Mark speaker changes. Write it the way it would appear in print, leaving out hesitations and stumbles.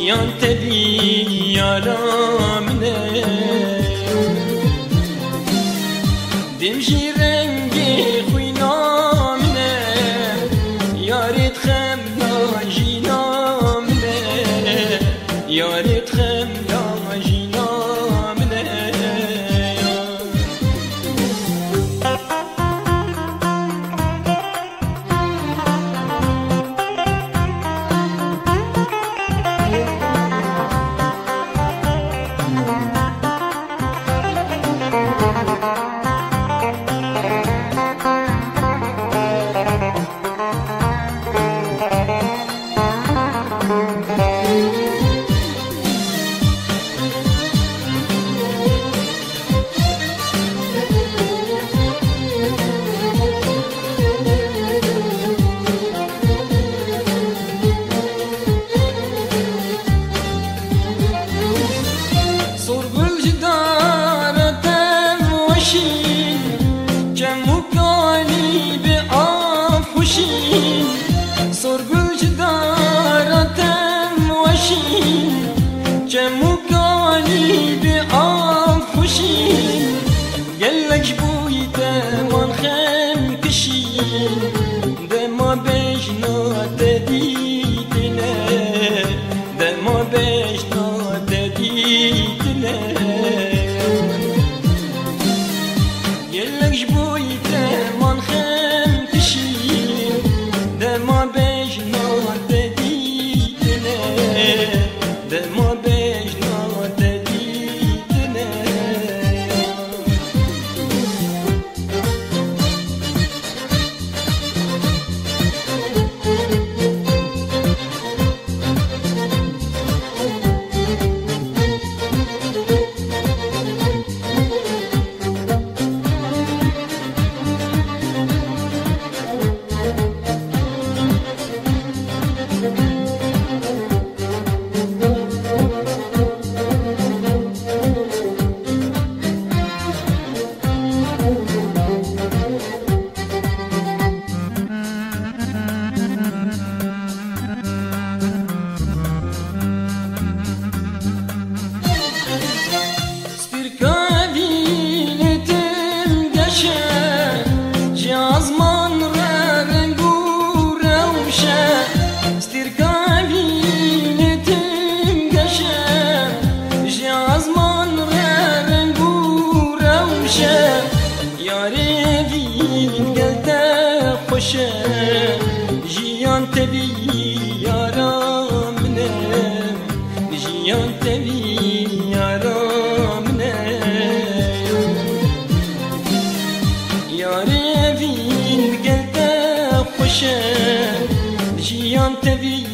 Speaker 1: جیان تبی یارامنه دم جی رنگی خوینامنه یاریت خم ناجینامنه یاریت خم ناجینامنه سرگل جدارتم وشین جموکانی به آب خوشین گلک بوی دمان خم کشین دما بجنات دیدنه دما بجنات دیدنه گلک بوی دمان خم کشین دما بجنات دیدنه دما بجنات دیدنه جیان تبی یارامنه جیان تبی یارامنه یاری وین گلده خوشه جیان تبی